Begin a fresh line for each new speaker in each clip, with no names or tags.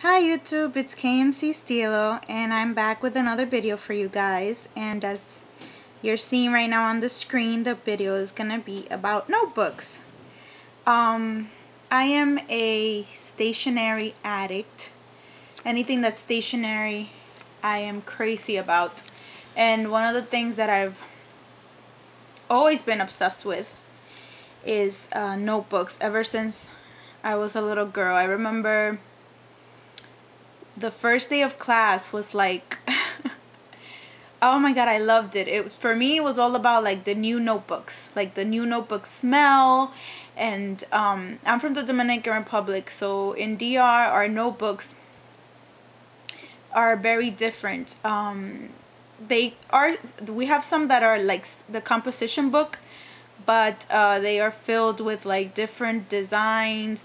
Hi YouTube, it's KMC Stilo and I'm back with another video for you guys, and as you're seeing right now on the screen, the video is gonna be about notebooks. I am a stationery addict. Anything that's stationery I am crazy about, and one of the things that I've always been obsessed with is notebooks ever since I was a little girl. I remember the first day of class was like oh my god, I loved it. It was, for me, it was all about like the new notebooks, like the new notebook smell. And I'm from the Dominican Republic, so in DR our notebooks are very different. We have some that are like the composition book, but they are filled with like different designs,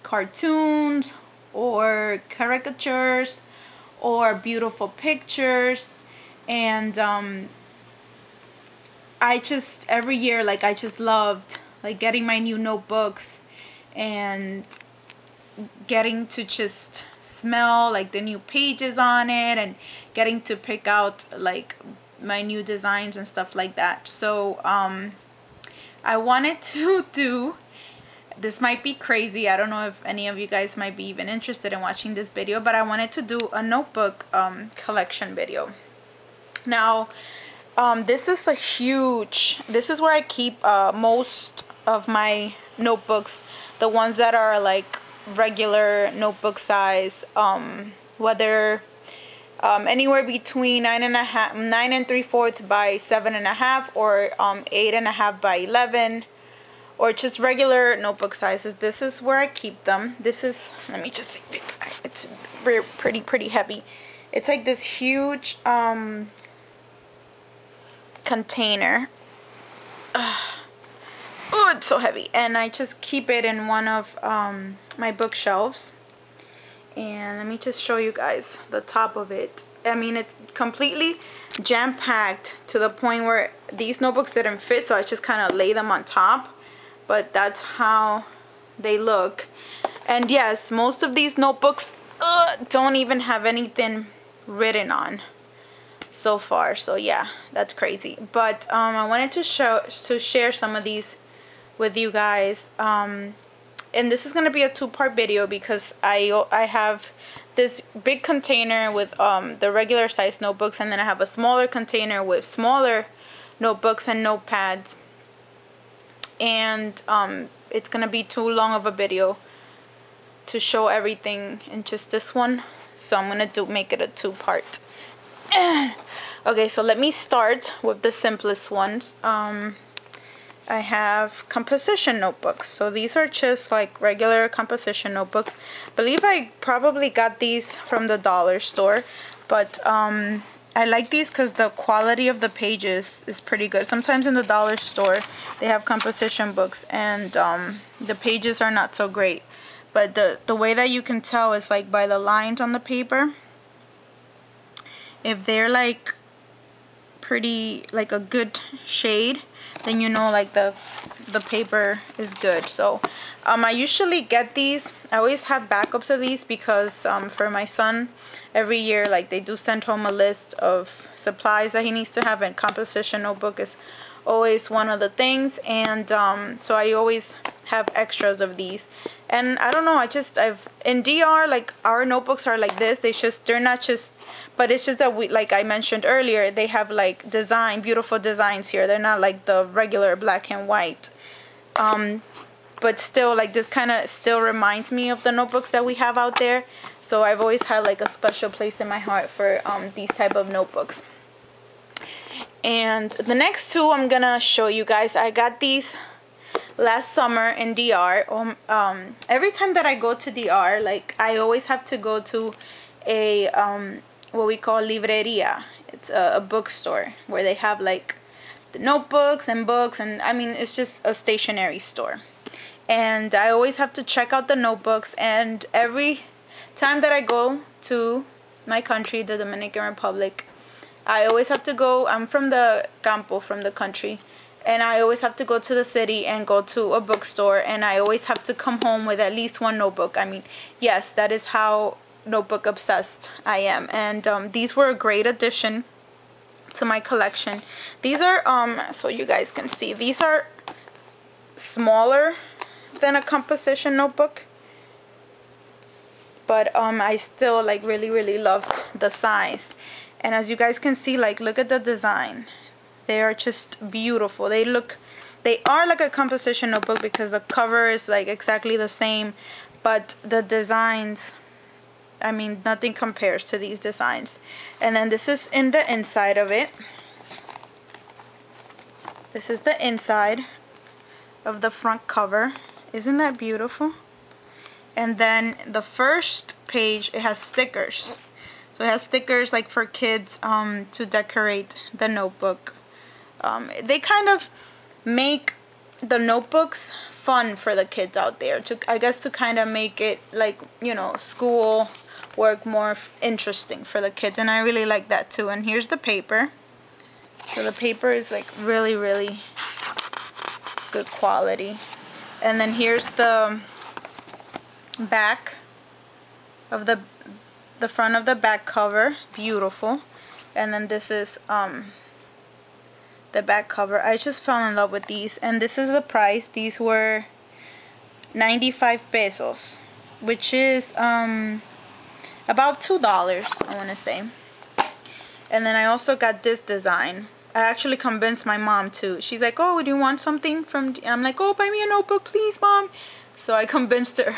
cartoons or caricatures or beautiful pictures. And I just, every year, like, I just loved like getting my new notebooks and getting to just smell like the new pages on it and getting to pick out like my new designs and stuff like that. So I wanted to do, this might be crazy, I don't know if any of you guys might be even interested in watching this video, but I wanted to do a notebook collection video. Now this is a huge, this is where I keep most of my notebooks, the ones that are like regular notebook size, whether anywhere between 9 3/4 by 7.5, or 8.5 by 11, or just regular notebook sizes. This is where I keep them. This is, let me just see, it's pretty heavy. It's like this huge container. Oh, it's so heavy, and I just keep it in one of my bookshelves. And let me just show you guys the top of it. I mean, it's completely jam-packed to the point where these notebooks didn't fit, so I just kind of lay them on top, but that's how they look. And yes, most of these notebooks don't even have anything written on so far, so yeah, that's crazy. But I wanted to share some of these with you guys, and this is going to be a two-part video because I have this big container with the regular size notebooks, and then I have a smaller container with smaller notebooks and notepads, and it's going to be too long of a video to show everything in just this one, so I'm going to make it a two-part. Okay, so let me start with the simplest ones. I have composition notebooks. So these are just like regular composition notebooks. I believe I probably got these from the dollar store, but I like these because the quality of the pages is pretty good. Sometimes in the dollar store they have composition books and the pages are not so great, but the way that you can tell is like by the lines on the paper. If they're like pretty, like a good shade, then you know like the paper is good. So I usually get these. I always have backups of these because for my son, every year like they do send home a list of supplies that he needs to have, and composition notebook is always one of the things. And so I always have extras of these. And I don't know, I've in DR, like our notebooks are like this. They're not just, but it's just that we, like I mentioned earlier, they have like beautiful designs here. They're not like the regular black and white. But still, like this kind of still reminds me of the notebooks that we have out there. So I've always had like a special place in my heart for these type of notebooks. And the next two I'm gonna show you guys, I got these last summer in DR. Every time that I go to DR, like I always have to go to a what we call libreria. It's a bookstore where they have like the notebooks and books, and I mean it's just a stationery store. And I always have to check out the notebooks, and every time that I go to my country, the Dominican Republic, I always have to go, I'm from the campo, from the country, and I always have to go to the city and go to a bookstore, and I always have to come home with at least one notebook. I mean, yes, that is how notebook obsessed I am. And these were a great addition to my collection. These are so you guys can see, these are smaller than a composition notebook, but I still like really loved the size. And as you guys can see, like, look at the design. They are just beautiful. They are like a composition notebook because the cover is like exactly the same, but the designs, I mean, nothing compares to these designs. And then this is in the inside of it. This is the inside of the front cover. Isn't that beautiful? And then the first page, it has stickers. So it has stickers like for kids to decorate the notebook. They kind of make the notebooks fun for the kids out there, to, I guess, to kind of make it like, you know, school work more interesting for the kids, and I really like that too. And here's the paper. So the paper is like really good quality. And then here's the back of the front of the back cover, beautiful. And then this is the back cover. I just fell in love with these, and this is the price. These were 95 pesos, which is about $2, I want to say. And then I also got this design. I actually convinced my mom too. She's like, oh, do you want something from, I'm like, oh, buy me a notebook please, Mom. So I convinced her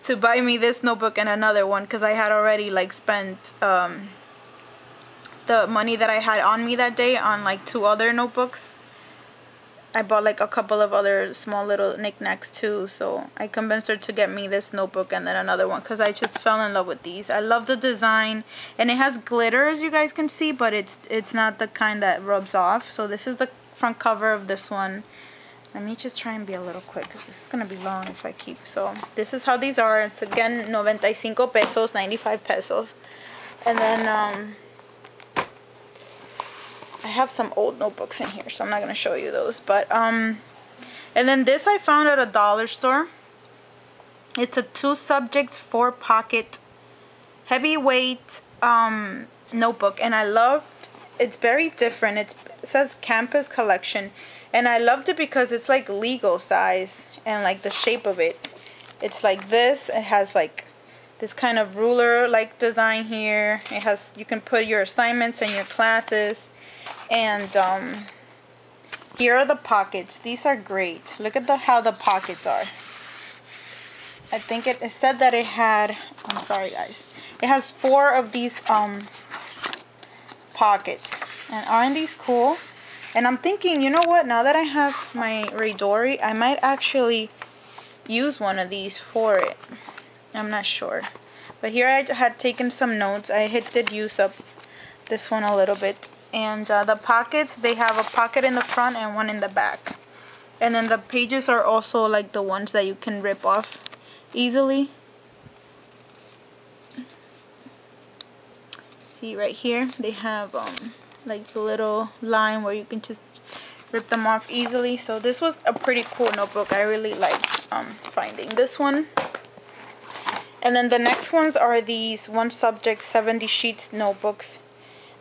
to buy me this notebook and another one, because I had already like spent the money that I had on me that day on like 2 other notebooks. I bought like a couple of other small little knickknacks too, so I convinced her to get me this notebook and then another one, because I just fell in love with these. I love the design, and it has glitter, as you guys can see, but it's not the kind that rubs off. So this is the front cover of this one. Let me just try and be a little quick, because this is going to be long if I keep. So this is how these are. It's again 95 pesos, 95 pesos. And then I have some old notebooks in here, so I'm not going to show you those. But and then this I found at a dollar store. It's a 2 subjects 4 pocket heavyweight notebook, and I loved, it's very different. It says campus collection, and I loved it because it's like legal size, and like the shape of it, it's like this. It has like this kind of ruler like design here. It has, you can put your assignments and your classes. And here are the pockets. These are great. Look at how the pockets are. I think it said that it had, I'm sorry guys, it has 4 of these pockets. And aren't these cool? And I'm thinking, you know what, now that I have my Raidori, I might actually use one of these for it. I'm not sure. But here I had taken some notes. I did use up this one a little bit. And the pockets, they have a pocket in the front and one in the back. And then the pages are also like the ones that you can rip off easily. See right here, they have like the little line where you can just rip them off easily. So this was a pretty cool notebook. I really liked finding this one. And then the next ones are these 1 subject 70 sheets notebooks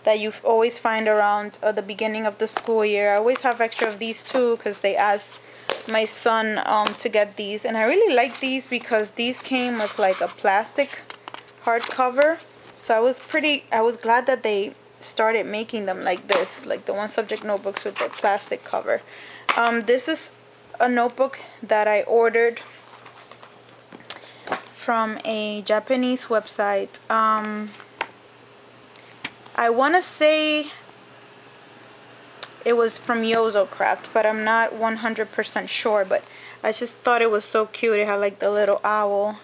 that you always find around the beginning of the school year. I always have extra of these too, because they asked my son to get these, and I really like these because these came with like a plastic hardcover. So I was glad that they started making them like this, like the 1 subject notebooks with the plastic cover. This is a notebook that I ordered from a Japanese website. I want to say it was from Yozo Craft, but I'm not 100% sure. But I just thought it was so cute. It had like the little owl,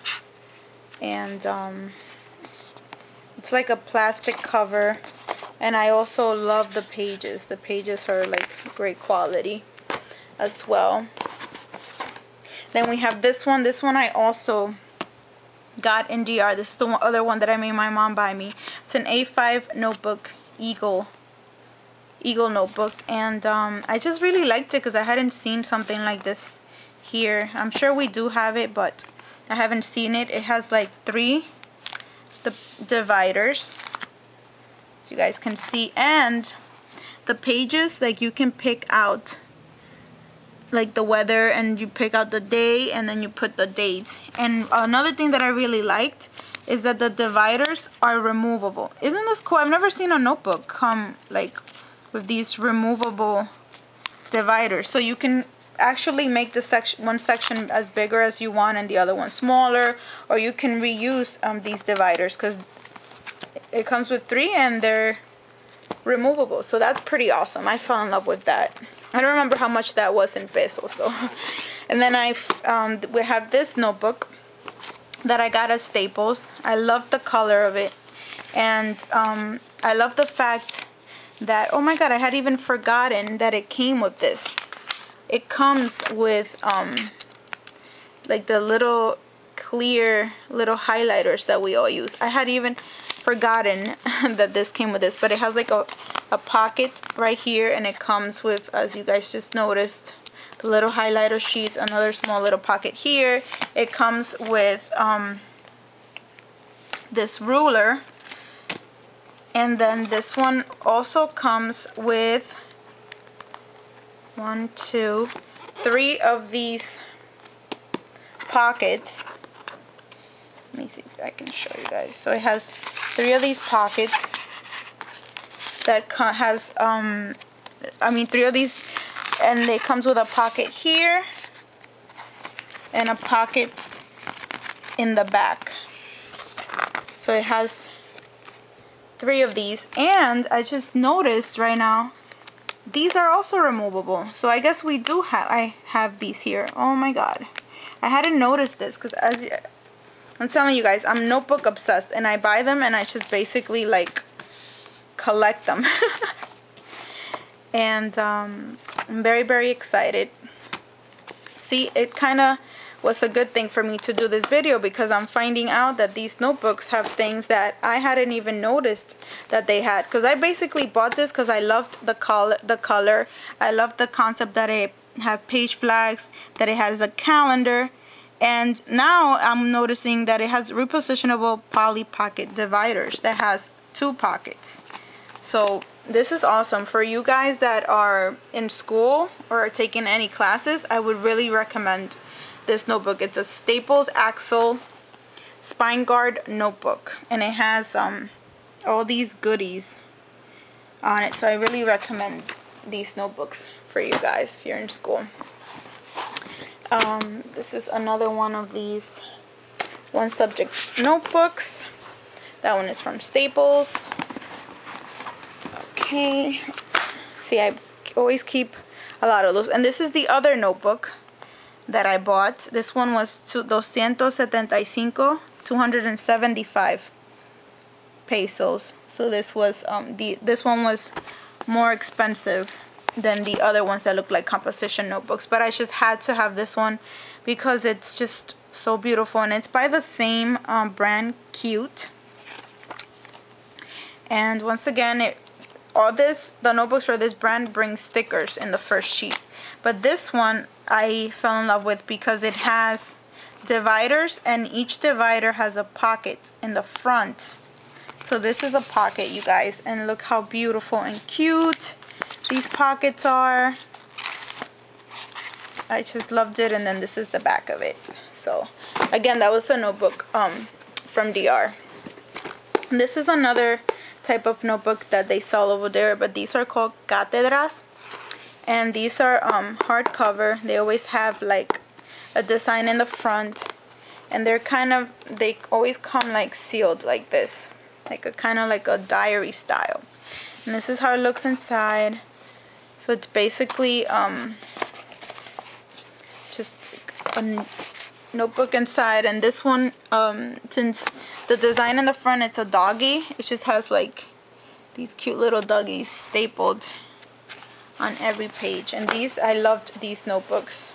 and it's like a plastic cover. And I also love the pages. The pages are like great quality as well. Then we have this one. This one I also got in DR. This is the other one that I made my mom buy me. It's an A5 notebook, Eagle notebook, and I just really liked it because I hadn't seen something like this here. I'm sure we do have it, but I haven't seen it. It has like 3 the dividers, so you guys can see, and the pages, like you can pick out like the weather, and you pick out the day, and then you put the date. And another thing that I really liked is that the dividers are removable. Isn't this cool? I've never seen a notebook come like with these removable dividers, so you can actually make the one section as bigger as you want and the other one smaller, or you can reuse these dividers, because it comes with 3 and they're removable. So that's pretty awesome. I fell in love with that. I don't remember how much that was in pesos though. And then we have this notebook that I got at Staples. I love the color of it, and I love the fact that, oh my god, I had even forgotten that it came with this. It comes with like the little clear little highlighters that we all use. I had even forgotten that this came with this, but it has like a pocket right here, and it comes with, as you guys just noticed, the little highlighter sheets, another small little pocket here. It comes with this ruler, and then this one also comes with 1, 2, 3 of these pockets. Let me see if I can show you guys. So it has 3 of these pockets that has 3 of these, and it comes with a pocket here and a pocket in the back. So it has 3 of these, and I just noticed right now these are also removable. So I guess I have these here. Oh my god, I hadn't noticed this, because as I'm telling you guys, I'm notebook obsessed, and I buy them and I just basically like collect them. And I'm very, very excited. See, it kind of was a good thing for me to do this video, because I'm finding out that these notebooks have things that I hadn't even noticed that they had. Because I basically bought this because I loved the color. I loved the concept that it have page flags, that it has a calendar. And now I'm noticing that it has repositionable poly pocket dividers that has 2 pockets. So this is awesome for you guys that are in school or are taking any classes. I would really recommend this notebook. It's a Staples Axle Spine Guard notebook, and it has all these goodies on it. So I really recommend these notebooks for you guys if you're in school. This is another one of these one subject notebooks. That one is from Staples. Okay, see, I always keep a lot of those. And this is the other notebook that I bought. This one was 275 pesos. So this was this one was more expensive than the other ones that look like composition notebooks, but I just had to have this one because it's just so beautiful, and it's by the same brand, Cute. And once again, the notebooks for this brand bring stickers in the first sheet, but this one I fell in love with because it has dividers, and each divider has a pocket in the front. So this is a pocket, you guys, and look how beautiful and cute these pockets are. I just loved it. And then this is the back of it. So again, that was the notebook from DR. And this is another type of notebook that they sell over there, but these are called Caterers, and these are hardcover. They always have like a design in the front, and they always come like sealed like this, like a kind of like a diary style. And this is how it looks inside. So it's basically just a notebook inside. And this one, since the design in the front, it's a doggy, it just has like these cute little doggies stapled on every page. And these, I loved these notebooks.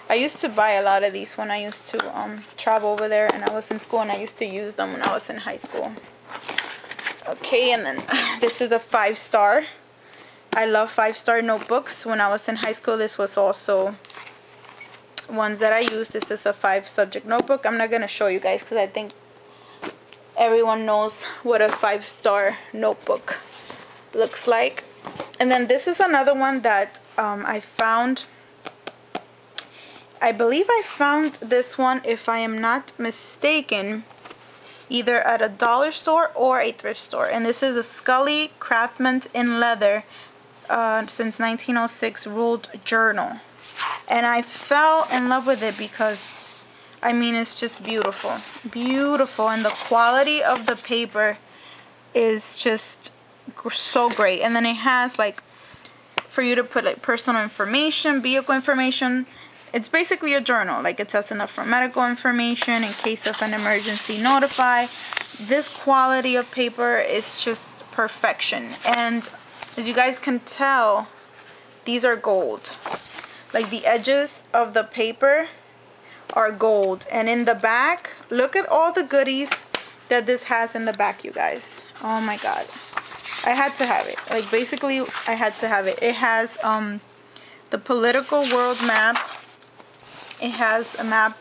I used to buy a lot of these when I used to travel over there and I was in school, and I used to use them when I was in high school. Okay, and then this is a 5-star. I love 5-star notebooks. When I was in high school, this was also ones that I used. This is a 5-subject notebook. I'm not going to show you guys because I think everyone knows what a 5-star notebook looks like. And then this is another one that I found. I believe I found this one, if I am not mistaken, either at a dollar store or a thrift store. And this is a Scully Craftsman in leather since 1906 ruled journal. And I fell in love with it because, I mean, it's just beautiful. Beautiful. And the quality of the paper is just so great. And then it has like for you to put like personal information, vehicle information. It's basically a journal. Like it says enough for medical information in case of an emergency, notify. This quality of paper is just perfection. And as you guys can tell, these are gold. Like the edges of the paper are gold. And in the back, look at all the goodies that this has in the back, you guys. Oh my god. I had to have it. Like basically I had to have it. It has the political world map. It has a map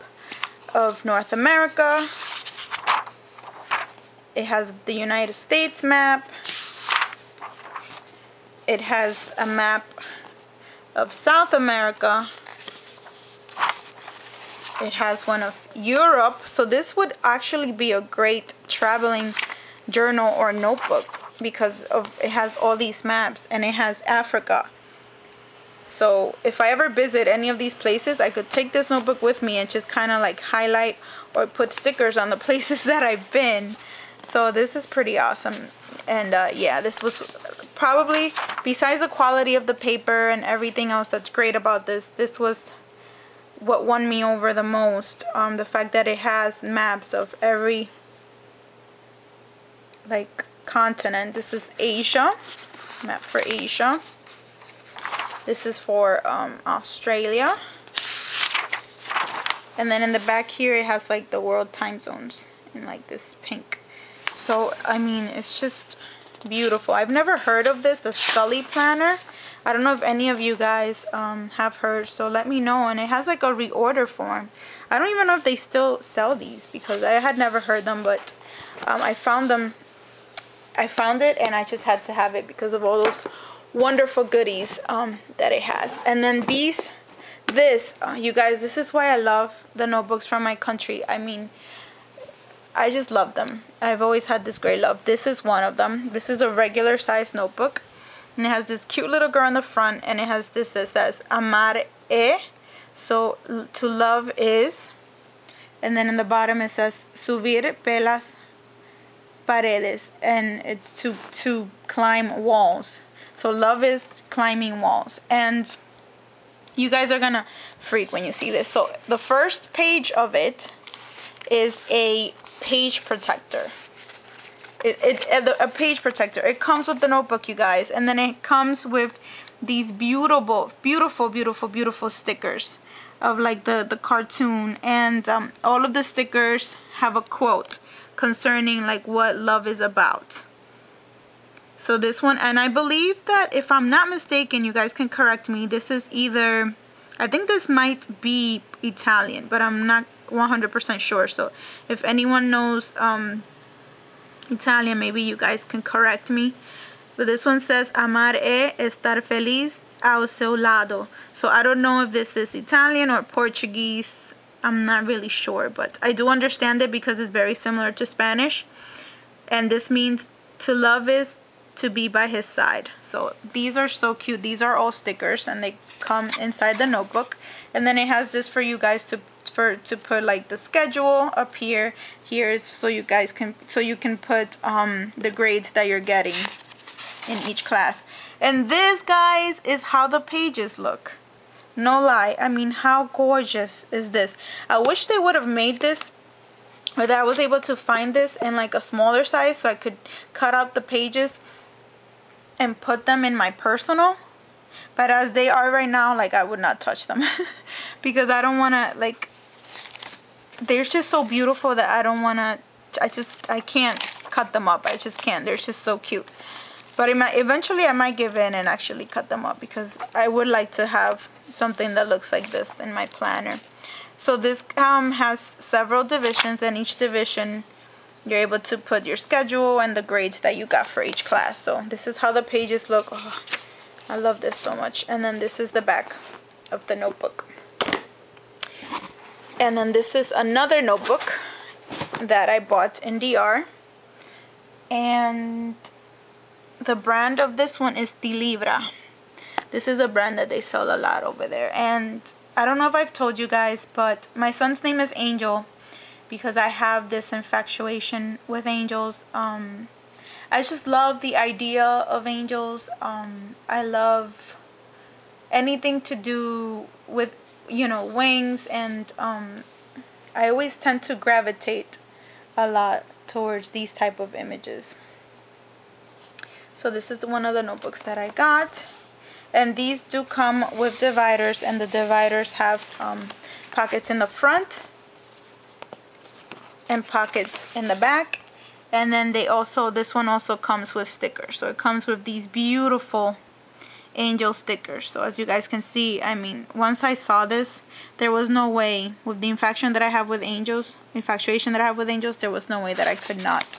of North America. It has the United States map. It has a map of South America. It has one of Europe. So this would actually be a great traveling journal or notebook because it has all these maps, and it has Africa. So if I ever visit any of these places, I could take this notebook with me and just kind of like highlight or put stickers on the places that I've been. So this is pretty awesome. And yeah, this was probably, besides the quality of the paper and everything else that's great about this, this was what won me over the most. The fact that it has maps of every like continent. This is Asia, map for Asia. This is for Australia. And then in the back here it has like the world time zones in like this pink. So I mean, it's just beautiful. I've never heard of this, the Scully planner. I don't know if any of you guys have heard, so let me know. And it has like a reorder form. I don't even know if they still sell these because I had never heard them, but I found them. I found it and I just had to have it because of all those wonderful goodies that it has. And then you guys, this is why I love the notebooks from my country. I mean, I just love them. I've always had this great love. This is one of them. This is a regular size notebook, and it has this cute little girl in the front, and it has this that says amar so to love is, and then in the bottom it says subir pelas paredes, and it's to climb walls. So love is climbing walls. And you guys are gonna freak when you see this. So the first page of it is a page protector. A page protector. It comes with the notebook, you guys, and then it comes with these beautiful stickers of like the cartoon, and all of the stickers have a quote concerning like what love is about. So this one, and I believe that if I'm not mistaken, you guys can correct me, this is either, I think this might be Italian, but I'm not 100% sure. So if anyone knows Italian, maybe you guys can correct me. But this one says amar é estar feliz ao seu lado. So I don't know if this is Italian or Portuguese. I'm not really sure, but I do understand it because it's very similar to Spanish. And this means to love is to be by his side. So these are so cute. These are all stickers, and they come inside the notebook. And then it has this for you guys to put like the schedule up here. Here is so you guys can put the grades that you're getting in each class. And this, guys, is how the pages look. No lie. I mean, how gorgeous is this? I wish they would have made this, or that I was able to find this in like a smaller size so I could cut out the pages and put them in my personal. But as they are right now, like, I would not touch them because I don't want to, like, they're just so beautiful that I don't want to, I can't cut them up. I just can't. They're just so cute. But eventually I might give in and actually cut them up because I would like to have something that looks like this in my planner. So this has several divisions, and each division you're able to put your schedule and the grades that you got for each class. So this is how the pages look. Oh, I love this so much. And then this is the back of the notebook. And then this is another notebook that I bought in DR. And the brand of this one is Libra. This is a brand that they sell a lot over there. And I don't know if I've told you guys, but my son's name is Angel because I have this infatuation with angels. I just love the idea of angels. I love anything to do with, you know, wings, and I always tend to gravitate a lot towards these type of images. So this is one of the notebooks that I got, and these do come with dividers, and the dividers have pockets in the front and pockets in the back. And then they also, this one also comes with stickers. So it comes with these beautiful angel stickers. So as you guys can see, I mean, once I saw this, there was no way, with the infatuation that I have with angels, there was no way that I could not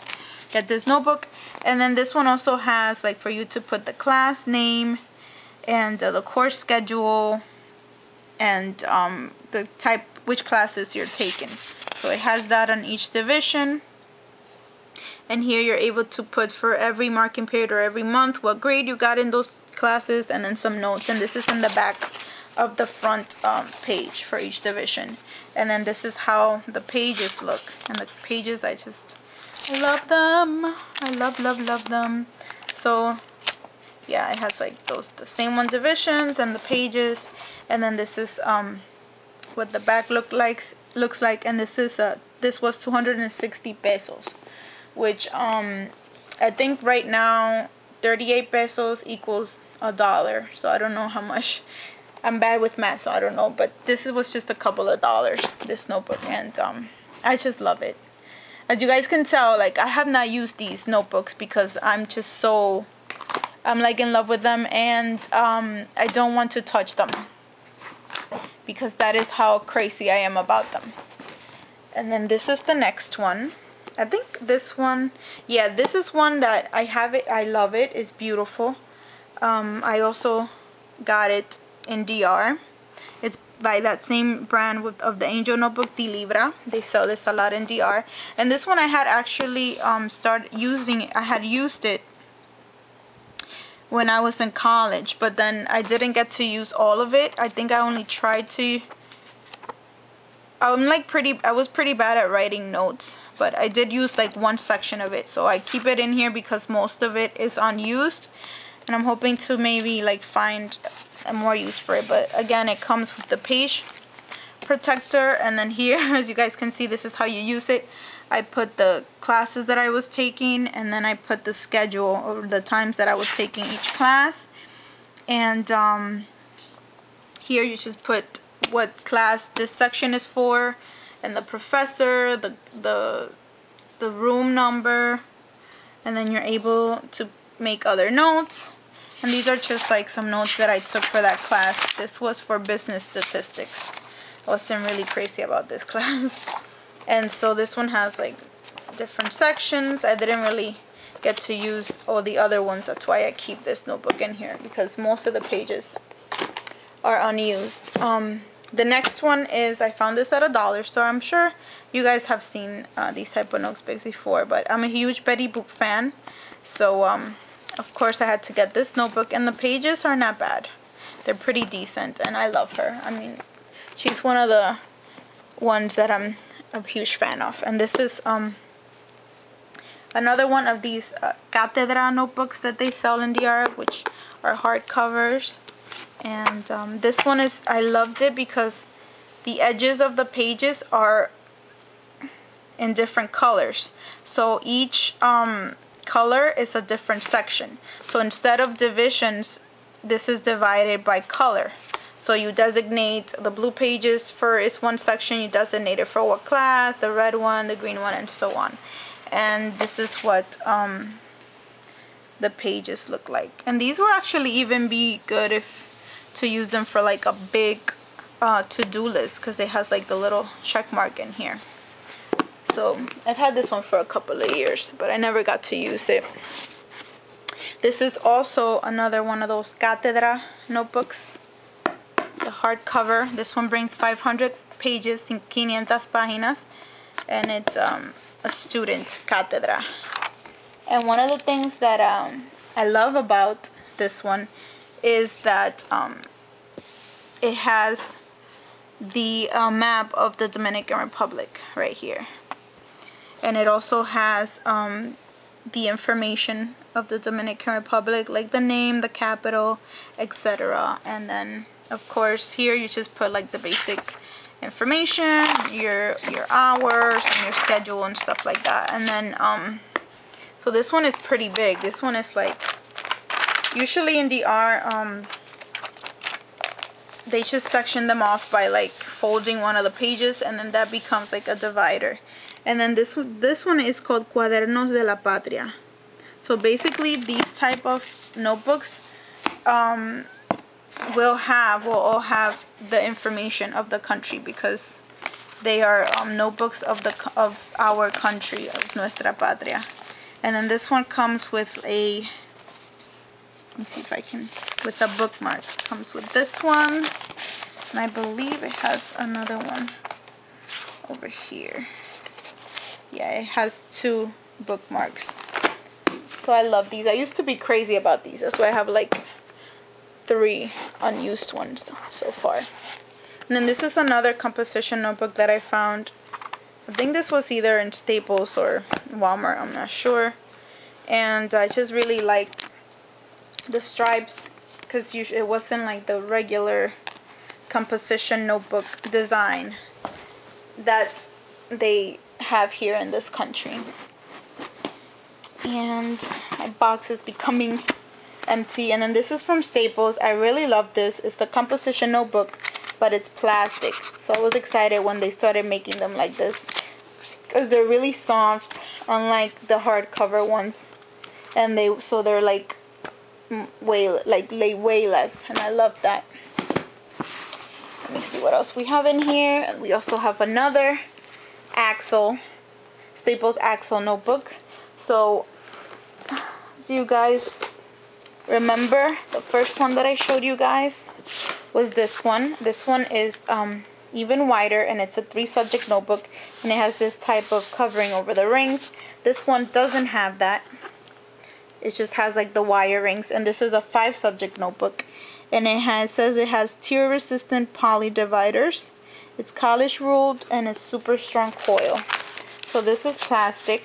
get this notebook. And then this one also has, like, for you to put the class name and the course schedule and the type, which classes you're taking. So it has that on each division. And here you're able to put for every marking period or every month what grade you got in those classes, and then some notes. And this is in the back of the front page for each division. And then this is how the pages look. And the pages, I love them. I love them. So yeah, it has like the same one divisions and the pages. And then this is what the back looks like. And this was 260 pesos. Which I think right now 38 pesos equals $1. So I don't know how much. I'm bad with math, so I don't know, but this was just a couple of dollars, this notebook. And I just love it. As you guys can tell, like, I have not used these notebooks because I'm like in love with them, and I don't want to touch them because that is how crazy I am about them. And then this is the next one. I think this one, yeah, this is one that I have it. I love it. It's beautiful. I also got it in DR. It's by that same brand of the angel notebook, Libra. They sell this a lot in DR. And this one I had actually started using. I had used it when I was in college, but then I didn't get to use all of it. I think I only tried to. I was pretty bad at writing notes, but I did use like one section of it, so I keep it in here because most of it is unused, and I'm hoping to maybe like find a more use for it. But again, it comes with the page protector, and then here, as you guys can see, this is how you use it. I put the classes that I was taking, and then I put the schedule or the times that I was taking each class, and here you just put what class this section is for, and the professor, the room number, and then you're able to make other notes. And these are just like some notes that I took for that class. This was for business statistics. I wasn't really crazy about this class. And so this one has like different sections. I didn't really get to use all the other ones. That's why I keep this notebook in here, because most of the pages are unused. The next one is, I found this at a dollar store. I'm sure you guys have seen these type of notebooks before, but I'm a huge Betty Boop fan. So, of course, I had to get this notebook, and the pages are not bad. They're pretty decent, and I love her. I mean, she's one of the ones that I'm a huge fan of. And this is another one of these Caterers notebooks that they sell in DR, which are hardcovers. And this one is, I loved it because the edges of the pages are in different colors. So each color is a different section. So instead of divisions, this is divided by color. So you designate the blue pages for is one section, you designate it for what class, the red one, the green one, and so on. And this is what the pages look like. And these will actually even be good if to use them for like a big to-do list, because it has like the little check mark in here. So I've had this one for a couple of years, but I never got to use it. This is also another one of those Caterers notebooks. The hardcover. This one brings 500 pages, 500 páginas, and it's a student Caterers. And one of the things that I love about this one is that it has the map of the Dominican Republic right here, and it also has the information of the Dominican Republic, like the name, the capital, etc. And then of course here you just put like the basic information, your hours and your schedule and stuff like that. And then so this one is pretty big. This one is like, usually in DR they just section them off by like folding one of the pages, and then that becomes like a divider. And then this one is called Cuadernos de la Patria. So basically these type of notebooks will all have the information of the country, because they are notebooks of our country, of nuestra patria. And then this one comes with a, let me see if I can, with a bookmark. It comes with this one, and I believe it has another one over here. Yeah, it has 2 bookmarks. So I love these. I used to be crazy about these. That's why I have like 3 unused ones so far. And then this is another composition notebook that I found. I think this was either in Staples or Walmart, I'm not sure. And I just really liked the stripes, because it wasn't like the regular composition notebook design that they have here in this country. And my box is becoming empty. And then this is from Staples. I really love this. It's the composition notebook, but it's plastic. So I was excited when they started making them like this, because they're really soft, unlike the hardcover ones. And they're like way less, and I love that. Let me see what else we have in here. We also have another Staples Axle notebook. So you guys remember, the first one that I showed you guys was this one. This one is even wider, and it's a 3-subject notebook, and it has this type of covering over the rings. This one doesn't have that. It just has like the wire rings. And this is a 5-subject notebook, and it says it has tear resistant poly dividers. It's college ruled, and it's super strong coil. So this is plastic.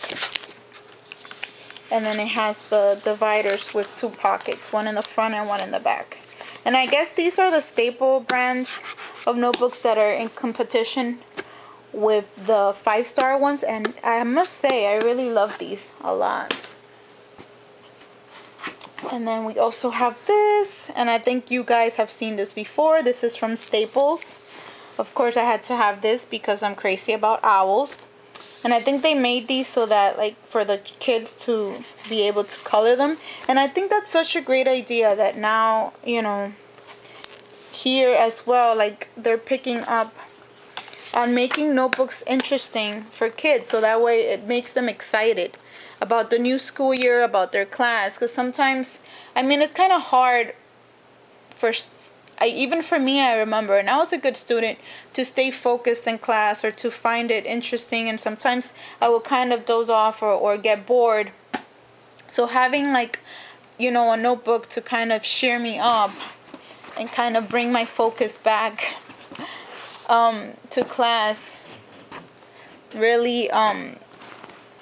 And then it has the dividers with 2 pockets, one in the front and one in the back. And I guess these are the staple brands of notebooks that are in competition with the 5-star ones. And I must say, I really love these a lot. And then we also have this, and I think you guys have seen this before. This is from Staples. Of course I had to have this because I'm crazy about owls. And I think they made these so that, like, for the kids to be able to color them. And I think that's such a great idea that now, you know, here as well, like, they're picking up on making notebooks interesting for kids, so that way it makes them excited about the new school year, about their class. Because sometimes, I mean, it's kind of hard even for me, I remember, and I was a good student, to stay focused in class or to find it interesting, and sometimes I would kind of doze off or get bored. So having, like, you know, a notebook to kind of cheer me up and kind of bring my focus back to class really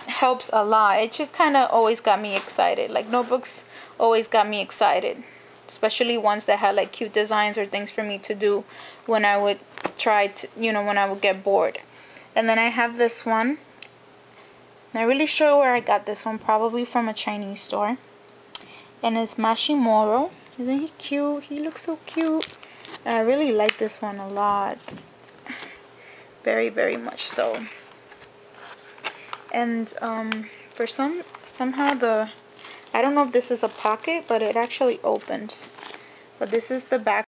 helps a lot. It just kind of always got me excited. Like, notebooks always got me excited, especially ones that had like cute designs or things for me to do when I would try to, you know, when I would get bored. And then I have this one. Not really sure where I got this one, probably from a Chinese store. And it's Mashimoro. Isn't he cute? He looks so cute. And I really like this one a lot. Very, very much so. And for somehow I don't know if this is a pocket, but it actually opens. But this is the back